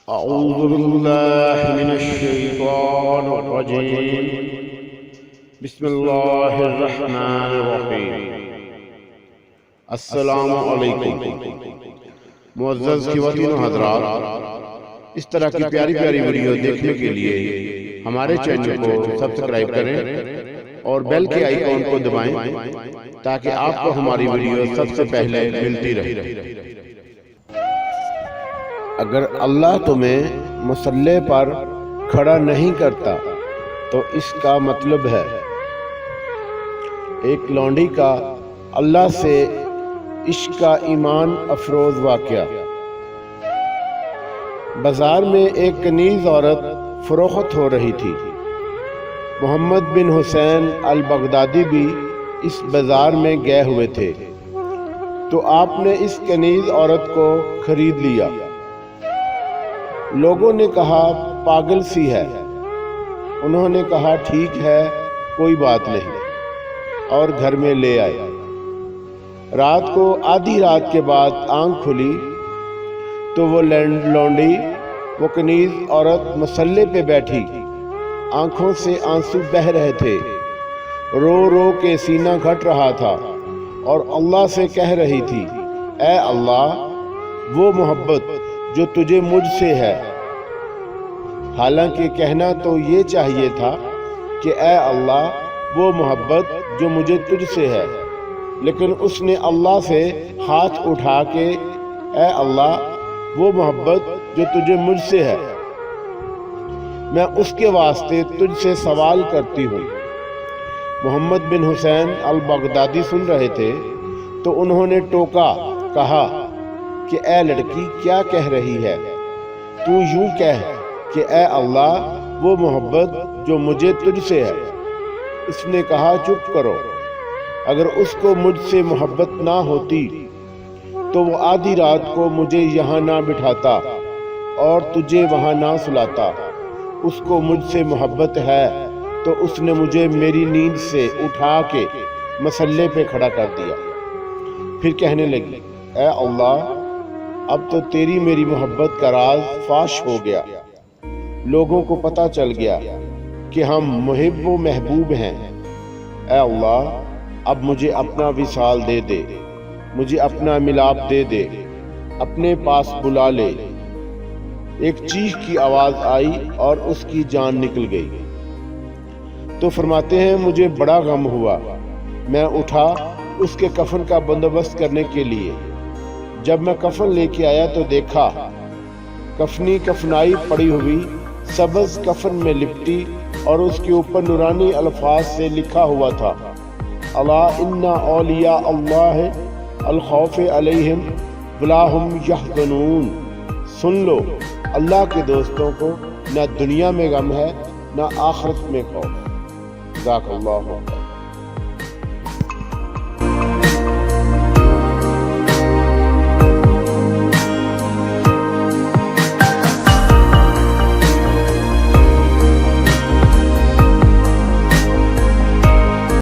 أعوذ بالله من الشيطان الرجيم بسم الله الرحمن الرحیم۔ السلام علیکم معزز خواتین و حضرات، اس طرح کی پیاری پیاری ویڈیو دیکھنے کے لیے ہمارے چینل کو سبسکرائب کریں اور بیل کے آئیکن کو دبائیں تاکہ آپ کو ہماری ویڈیو سب سے پہلے ملتی رہے۔ اگر اللہ تمہیں مسلح پر کھڑا نہیں کرتا تو اس کا مطلب ہے ایک لونڈی کا اللہ سے عشق کا ایمان افروز واقعہ۔ بازار میں ایک کنیز عورت فروخت ہو رہی تھی۔ محمد بن حسین البغدادی بھی اس بازار میں گئے ہوئے تھے تو آپ نے اس کنیز عورت کو خرید لیا۔ لوگوں نے کہا پاگل سی ہے۔ انہوں نے کہا ٹھیک ہے، کوئی بات نہیں، اور گھر میں لے آئے۔ رات کو آدھی رات کے بعد آنکھ کھلی تو وہ لونڈی، وہ کنیز عورت مسلے پہ بیٹھی، آنکھوں سے آنسو بہہ رہے تھے، رو رو کے سینہ گھٹ رہا تھا اور اللہ سے کہہ رہی تھی، اے اللہ، وہ محبت جو تجھے مجھ سے ہے۔ حالانکہ کہنا تو یہ چاہیے تھا کہ اے اللہ، وہ محبت جو مجھے تجھ سے ہے، لیکن اس نے اللہ سے ہاتھ اٹھا کے اے اللہ، وہ محبت جو تجھے مجھ سے ہے، میں اس کے واسطے تجھ سے سوال کرتی ہوں۔ محمد بن حسین البغدادی سن رہے تھے تو انہوں نے ٹوکا، کہا کہ اے لڑکی، کیا کہہ رہی ہے؟ تو یوں کہہ کہ اے اللہ، وہ محبت جو مجھے تجھ سے ہے۔ اس نے کہا چپ کرو، اگر اس کو مجھ سے محبت نہ ہوتی تو وہ آدھی رات کو مجھے یہاں نہ بٹھاتا اور تجھے وہاں نہ سلاتا۔ اس کو مجھ سے محبت ہے تو اس نے مجھے میری نیند سے اٹھا کے مسلے پہ کھڑا کر دیا۔ پھر کہنے لگی، اے اللہ، اب تو تیری میری محبت کا راز فاش ہو گیا، لوگوں کو پتہ چل گیا کہ ہم محب و محبوب ہیں۔ اے اللہ، اب مجھے اپنا وصال دے دے، مجھے اپنا ملاپ دے دے، اپنے پاس بلا لے۔ ایک چیخ کی آواز آئی اور اس کی جان نکل گئی۔ تو فرماتے ہیں مجھے بڑا غم ہوا، میں اٹھا اس کے کفن کا بندوبست کرنے کے لیے۔ جب میں کفن لے کے آیا تو دیکھا کفنی کفنائی پڑی ہوئی، سبز کفن میں لپٹی، اور اس کے اوپر نورانی الفاظ سے لکھا ہوا تھا، الا ان اولیاء اللہ الخوف علیہم ولا هم یحزنون۔ سن لو، اللہ کے دوستوں کو نہ دنیا میں غم ہے نہ آخرت میں خوف۔ جزاک اللہ خیر۔